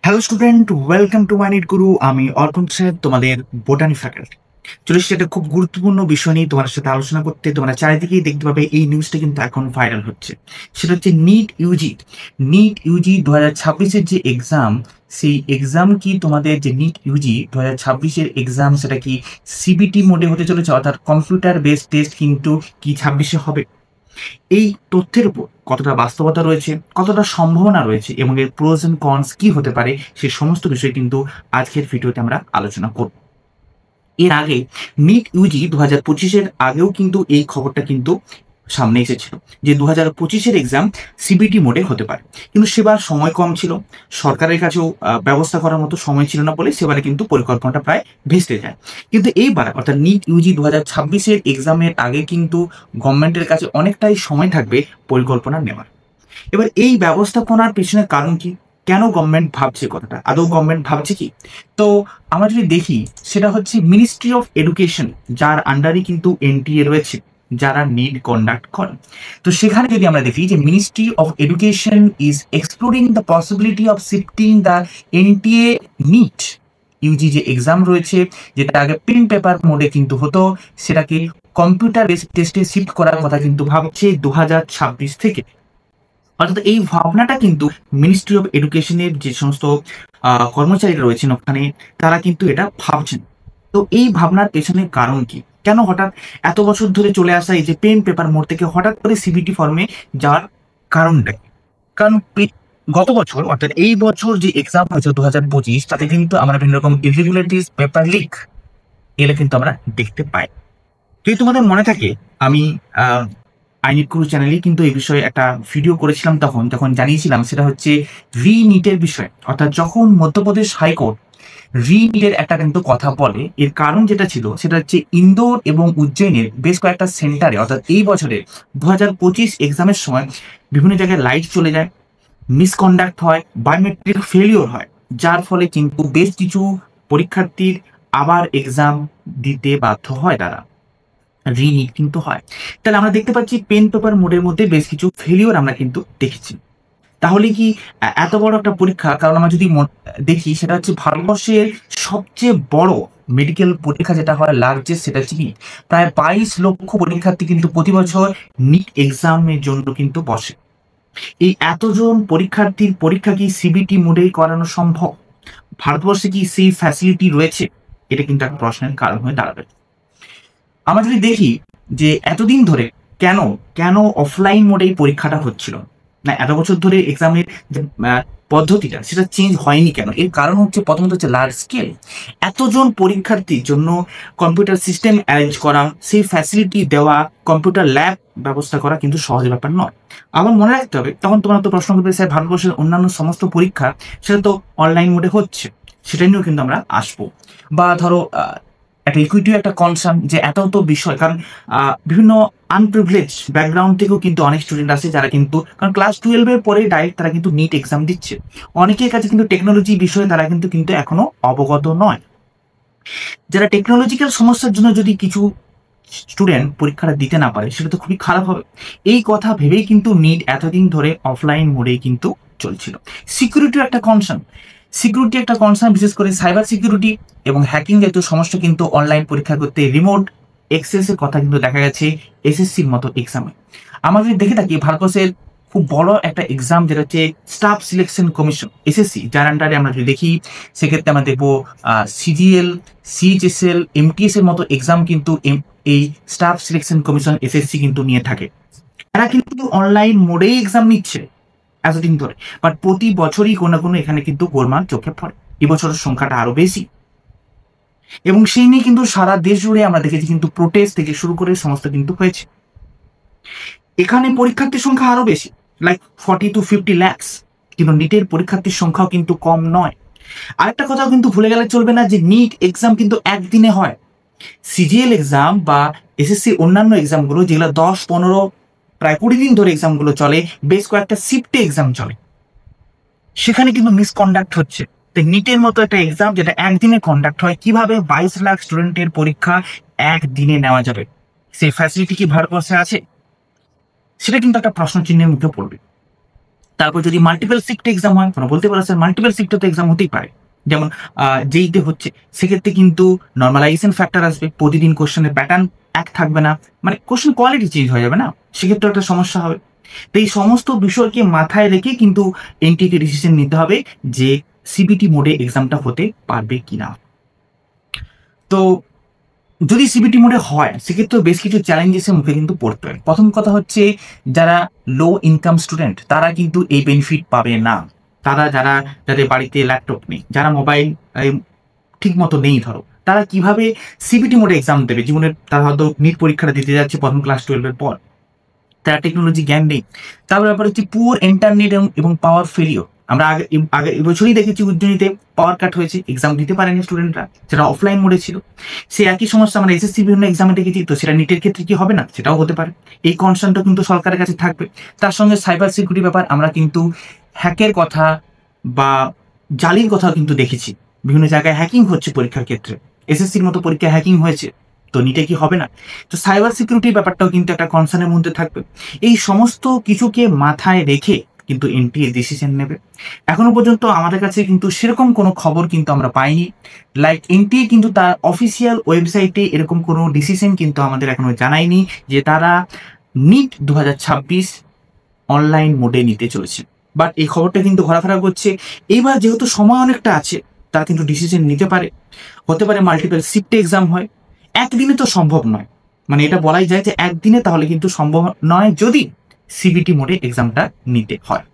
Hello student, welcome to my NEET guru. আমি অর্পণ sir, তোমাদের বোটানি ফ্যাকাল্টি। চলে এসেছি একটা খুব গুরুত্বপূর্ণ বিষয় নিয়ে তোমাদের সাথে আলোচনা করতে। তোমরা চারিদিকেই দেখতে পাবে এই নিউজটা কিন্তু এখন ভাইরাল হচ্ছে। সেটা হচ্ছে নিট ইউজি 2026-এর যে এক্সাম, সেই এক্সাম কি তোমাদের যে নিট ইউজি 2026-এর এক্সাম সেটা কি সিবিটি মোডে হতে চলেছে, অর্থাৎ কম্পিউটার বেসড টেস্ট কিন্তু কি 26-এ হবে? এই তথ্যের উপর কতটা বাস্তবতা রয়েছে, কতটা সম্ভাবনা রয়েছে এবং এর প্রোজ এন্ড কনস কি হতে পারে, সেই সমস্ত বিষয় কিন্তু আজকের ভিডিওতে আমরা আলোচনা করব। এর আগে নিট ইউজি 2025-এর আগেও কিন্তু এই খবরটা কিন্তু সামনে এসেছিল যে 2025-এর এক্সাম সিবিটি মোডে হতে পারে, কিন্তু সেবার সময় কম ছিল, সরকারের কাছেও ব্যবস্থা করার মতো সময় ছিল না বলে সেবারে কিন্তু পরিকল্পনাটা প্রায় ভেস্তে যায়। কিন্তু এইবার অর্থাৎ নিট ইউজি 2026-এর এক্সামের আগে কিন্তু গভর্নমেন্টের কাছে অনেকটাই সময় থাকবে পরিকল্পনা নেওয়ার। এবার এই ব্যবস্থাপনার পেছনে কারণ কি? কেন গভর্নমেন্ট ভাবছে কথাটা? আদৌ গভর্নমেন্ট ভাবছে কি? তো আমরা যদি দেখি, সেটা হচ্ছে মিনিস্ট্রি অফ এডুকেশন, যার আন্ডারে কিন্তু এনটিএ রয়েছে, যারা নিট কন্ডাক্ট করে। তো সেখানে যদি আমরা দেখি যে ministry of education is exploring the possibility of shifting the NTA NEET UG যে এক্সাম রয়েছে, যেটা আগে প্রিন্ট পেপার মোডে কিন্তু হতো, সেটাকে কম্পিউটার বেসড টেস্টে শিফট করার কথা কিন্তু ভাবছে 2026 থেকে। অর্থাৎ এই ভাবনাটা কিন্তু মিনিস্ট্রি অফ এডুকেশনের যে সমস্ত কর্মচারীরা রয়েছেন ওখানে, তারা কিন্তু এটা ভাবছেন। তো এই ভাবনার পেছনে কারণ কি? কেন হঠাৎ এত বছর ধরে চলে আসা এই যে পেন পেপার মোড থেকে হঠাৎ করে সিবিটি ফর্মে যাওয়ার কারণটা কি? কারণ গত বছর অর্থাৎ এই বছর যে এক্সাম হয়েছে 2025, তাতে কিন্তু আমরা বিভিন্ন রকম ইরেগুলারিটিস, পেপার লিক এগুলো কিন্তু আমরা দেখতে পাই। যদি তোমাদের মনে থাকে, আমি আইনিট গুরু চ্যানেলে কিন্তু এই বিষয়ে একটা ভিডিও করেছিলাম, তখন জানিয়েছিলাম সেটা হচ্ছে রি নিটের বিষয়। অর্থাৎ যখন মধ্যপ্রদেশ হাইকোর্ট রি নিটের একটা কিন্তু কথা বলে, এর কারণ যেটা ছিল সেটা হচ্ছে ইন্দোর এবং উজ্জয়িনের বেশ কয়েকটা সেন্টারে অর্থাৎ এই বছরে 2025 এক্সামের সময় বিভিন্ন জায়গায় লাইট চলে যায়, মিসকন্ডাক্ট হয়, বায়োমেট্রিক ফেলিওর হয়, যার ফলে কিন্তু বেশ কিছু পরীক্ষার্থীর আবার এক্সাম দিতে বাধ্য হয়, তারা রিনিট কিন্তু হয়। তাহলে আমরা দেখতে পাচ্ছি পেন পেপার মোডের মধ্যে বেশ কিছু ফেলিওর আমরা কিন্তু দেখেছি। তাহলে কি এত বড় একটা পরীক্ষা, কারণ আমরা যদি দেখি সেটা হচ্ছে ভারতবর্ষের সবচেয়ে বড় মেডিকেল পরীক্ষা যেটা হয় লার্জেস্ট, সেটা হচ্ছে নিট। প্রায় 22 লক্ষ পরীক্ষার্থী কিন্তু প্রতি বছর নিট এক্সামের জন্য কিন্তু বসে। এই এতজন পরীক্ষার্থীর পরীক্ষা কি সিবিটি মোডেই করানো সম্ভব? ভারতবর্ষে কি সেই ফ্যাসিলিটি রয়েছে? এটা কিন্তু একটা প্রশ্নের কারণ হয়ে দাঁড়াবে। আমরা যদি দেখি যে এতদিন ধরে কেন কেন অফলাইন মোডে এই পরীক্ষাটা হচ্ছিল না, এত বছর ধরে এক্সামের যে পদ্ধতিটা সেটা চেঞ্জ হয়নি কেন? এর কারণ হচ্ছে প্রথমত হচ্ছে লার্জ স্কেল। এতজন পরীক্ষার্থীর জন্য কম্পিউটার সিস্টেম অ্যারেঞ্জ করা, সেই ফ্যাসিলিটি দেওয়া, কম্পিউটার ল্যাব ব্যবস্থা করা কিন্তু সহজ ব্যাপার নয়। আমার মনে রাখতে হবে, তখন তোমরা তো প্রশ্ন করবে, স্যার ভারতবর্ষের অন্যান্য সমস্ত পরীক্ষা সেটা তো অনলাইন মোডে হচ্ছে, সেটা নিয়েও কিন্তু আমরা আসবো। বা ধরো একটা ইকুইটিও একটা কনসার্ন যে এত তো বিষয়, কারণ বিভিন্ন আনপ্রিভিলেজ ব্যাকগ্রাউন্ড থেকেও কিন্তু অনেক স্টুডেন্ট আছে যারা কিন্তু, কারণ ক্লাস 12-এর পরে ডাইরেক্ট তারা কিন্তু নিট এক্সাম দিচ্ছে। অনেকের কাছে কিন্তু টেকনোলজি বিষয়ে তারা কিন্তু কিন্তু এখনো অবগত নয়। যারা টেকনোলজিক্যাল সমস্যার জন্য যদি কিছু স্টুডেন্ট পরীক্ষাটা দিতে না পারে, সেটা তো খুবই খারাপ হবে। এই কথা ভেবেই কিন্তু নিট এতদিন ধরে অফলাইন মোডেই কিন্তু চলছিল। সিকিউরিটি একটা কনসার্ন, বিশেষ করে সাইবার সিকিউরিটি এবং হ্যাকিং জাতীয় সমস্যা কিন্তু অনলাইন পরীক্ষা করতে রিমোট এক্সেসের কথা কিন্তু দেখা গেছে এসএসসির মতো এক্সামে। আমরা যদি দেখে থাকি ভারতবর্ষের খুব বড় একটা এক্সাম যেটা হচ্ছে স্টাফ সিলেকশন কমিশন এসএসসি, যার আন্ডারে আমরা যদি দেখি সেক্ষেত্রে আমরা দেখবো সিজিএল, সিএইচএসএল, এমটিএস এর মতো এক্সাম কিন্তু এই স্টাফ সিলেকশন কমিশন এসএসসি কিন্তু নিয়ে থাকে। এরা কিন্তু অনলাইন মোডেই এক্সাম নিচ্ছে এতদিন ধরে, বাট প্রতি বছরই কোনো না কোনো এখানে কিন্তু গোলমাল চোখে পড়ে। এবছরের সংখ্যাটা আরো বেশি, এবং সেই নিয়ে কিন্তু সারা দেশ জুড়ে আমরা দেখেছি কিন্তু প্রোটেস্ট থেকে শুরু করে সমস্ত কিন্তু হয়েছে। এখানে পরীক্ষার্থীর সংখ্যা আরো বেশি, লাইক 40 to 50 lakhs, কিন্তু নিটের পরীক্ষার্থীর সংখ্যাও কিন্তু কম নয়। আরেকটা কথাও কিন্তু ভুলে গেলে চলবে না যে নিট এক্সাম কিন্তু একদিনে হয়। সিজিএল এক্সাম বা এসএসসি অন্যান্য এক্সামগুলো যেগুলো 10-15 প্রায় 20 দিন ধরে এক্সামগুলো চলে, বেশ কয়েকটা শিফটে এক্সাম চলে, সেখানে কিন্তু মিসকন্ডাক্ট হচ্ছে। তাই নিটের মতো একটা এক্সাম যেটা একদিনে কন্ডাক্ট হয়, কিভাবে 22 লাখ স্টুডেন্টের পরীক্ষা একদিনে নেওয়া যাবে? সেই ফ্যাসিলিটি কি ভারতবর্ষে আছে? সেটা কিন্তু একটা প্রশ্ন চিহ্নের মুখে পড়বে। তারপর যদি মাল্টিপল শিফট এক্সাম হয়, তোমরা বলতে পারো স্যার মাল্টিপল শিফটে তো এক্সাম হতেই পারে, যেমন যেইতে হচ্ছে, সেক্ষেত্রে কিন্তু নর্মালাইজেশন ফ্যাক্টর আসবে, প্রতিদিন কোশ্চেনের প্যাটার্ন এক থাকবে না, মানে কোশ্চেন কোয়ালিটি চেঞ্জ হয়ে যাবে না, সেক্ষেত্রে একটা সমস্যা হবে। তো এই সমস্ত বিষয়কে মাথায় রেখে কিন্তু এনটিএকে ডিসিশন নিতে হবে যে সিবিটি মোডে এক্সামটা হতে পারবে কিনা। তো যদি সিবিটি মোডে হয় সেক্ষেত্রে বেশ কিছু চ্যালেঞ্জেসের মুখে কিন্তু পড়তে হয়। প্রথম কথা হচ্ছে, যারা লো ইনকাম স্টুডেন্ট তারা কিন্তু এই বেনিফিট পাবে না। তারা যাদের বাড়িতে ল্যাপটপ নেই, যারা মোবাইল ঠিক মতো নেই ধরো, তারা কিভাবে সিবিটি মোডে এক্সাম দেবে জীবনের? তারা হয়তো নিট পরীক্ষাটা দিতে যাচ্ছে প্রথম ক্লাস 12-এর পর, তারা টেকনোলজি জ্ঞান নেই। তারপর ব্যাপার হচ্ছে পুয়ার ইন্টারনেট এবং পাওয়ার ফেলিও। আমরা আগে এবছরই দেখেছি উজ্জয়িনীতে পাওয়ার কাট হয়েছে, এক্সাম দিতে পারেনি স্টুডেন্টরা, সেটা অফলাইন মোডে ছিল। সে একই সমস্যা আমরা এসএসসি বিভিন্ন এক্সামে দেখেছি, তো সেটা নিটের ক্ষেত্রে কি হবে না? সেটাও হতে পারে। এই কনসার্নটা কিন্তু সরকারের কাছে থাকবে। তার সঙ্গে সাইবার সিকিউরিটি ব্যাপার, আমরা কিন্তু হ্যাকের কথা বা জালির কথা কিন্তু দেখেছি, বিভিন্ন জায়গায় হ্যাকিং হচ্ছে পরীক্ষার ক্ষেত্রে। এসএসসির মতো পরীক্ষায় হ্যাকিং হয়েছে, তো নিটে কি হবে না? তো সাইবার সিকিউরিটির ব্যাপারটাও কিন্তু একটা কনসার্নের মধ্যে থাকবে। এই সমস্ত কিছুকে মাথায় রেখে কিন্তু এনটিএ ডিসিশন নেবে। এখনো পর্যন্ত আমাদের কাছে কিন্তু সেরকম কোনো খবর কিন্তু আমরা পাইনি। লাইক এনটিএ কিন্তু তার অফিসিয়াল ওয়েবসাইটে এরকম কোনো ডিসিশন কিন্তু আমাদের এখনো জানায়নি যে তারা নিট 2026 অনলাইন মোডে নিতে চলেছে। বাট এই খবরটা কিন্তু ঘোরাফেরা করছে। এইবার যেহেতু সময় অনেকটা আছে, তারা কিন্তু ডিসিশন নিতে পারে। হতে পারে মাল্টিপল শিফটে এক্সাম হয়, একদিনে তো সম্ভব নয়, মানে এটা বলাই যায় যে একদিনে তাহলে কিন্তু সম্ভব নয় যদি সিবিটি মোডে এক্সামটা নিতে হয়।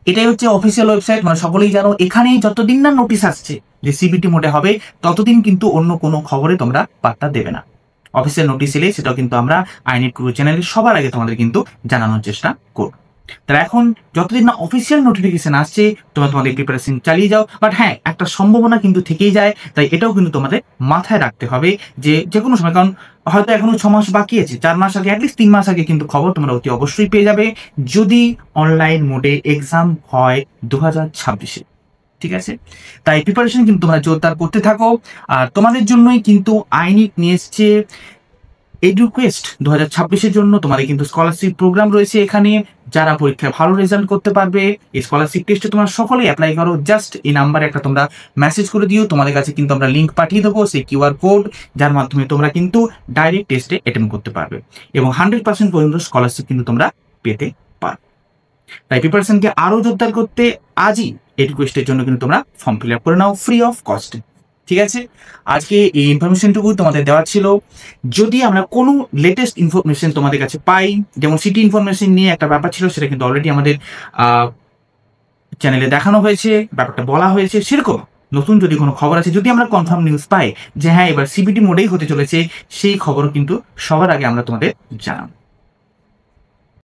এটাই হচ্ছে অফিসিয়াল ওয়েবসাইট, মানে সকলেই জানো। এখানে যতদিন না নোটিশ আসছে যে সিবিটি মোডে হবে, ততদিন কিন্তু অন্য কোনো খবরে তোমরা পাত্তা দেবে না। অফিসিয়াল নোটিশ এলে সেটাও কিন্তু আমরা আইনেট গুরু চ্যানেলে সবার আগে তোমাদের কিন্তু জানানোর চেষ্টা করব। তাহলে এখন যতদিন না অফিসিয়াল নোটিফিকেশন আসছে, তোমরা তোমাদের প্রিপারেশন চালিয়ে যাও। বাট হ্যাঁ, একটা সম্ভাবনা কিন্তু থেকেই যায়, তাই এটাও কিন্তু তোমাদের মাথায় রাখতে হবে যে কোনো সময়, কারণ হয়তো এখনো 6 মাস বাকি আছে, 4 মাস আগে, অ্যাটলিস্ট 3 মাস আগে কিন্তু খবর তোমরা অতি অবশ্যই পেয়ে যাবে যদি অনলাইন মোডে এক্সাম হয় 2026-এ। ঠিক আছে, তাই প্রিপারেশন কিন্তু তোমরা জোরদার করতে থাকো। আর তোমাদের জন্যই কিন্তু আইনিক নিয়ে এসছে এডুকুয়েস্ট 2026-এর জন্য। তোমাদের কিন্তু স্কলারশিপ প্রোগ্রাম রয়েছে এখানে। যারা পরীক্ষায় ভালো রেজাল্ট করতে পারবে, এই স্কলারশিপ টেস্টে তোমরা সকলেই অ্যাপ্লাই করো। জাস্ট এই নাম্বারে একটা তোমরা মেসেজ করে দিও, তোমাদের কাছে কিন্তু আমরা লিঙ্ক পাঠিয়ে দেবো, সেই কিউআর কোড, যার মাধ্যমে তোমরা কিন্তু ডাইরেক্ট টেস্টে অ্যাটেন্ড করতে পারবে এবং 100% পর্যন্ত স্কলারশিপ কিন্তু তোমরা পেতে পারো। তাই প্রিপারেশনকে আরও জোরদার করতে আজই এডুকুয়েস্টের জন্য কিন্তু তোমরা ফর্ম ফিল আপ করে নাও ফ্রি অফ কস্টে। ঠিক আছে, আজকে এই ইনফরমেশনটুকু তোমাদের দেওয়া ছিল। যদি আমরা কোনো লেটেস্ট ইনফরমেশন তোমাদের কাছে পাই, যেমন সিটি ইনফরমেশন নিয়ে একটা ব্যাপার ছিল, সেটা কিন্তু অলরেডি আমাদের চ্যানেলে দেখানো হয়েছে, ব্যাপারটা বলা হয়েছে। সেরকম নতুন যদি কোনো খবর আছে, যদি আমরা কনফার্ম নিউজ পাই যে হ্যাঁ এবার সিবিটি মোডেই হতে চলেছে, সেই খবরও কিন্তু সবার আগে আমরা তোমাদের জানাবো।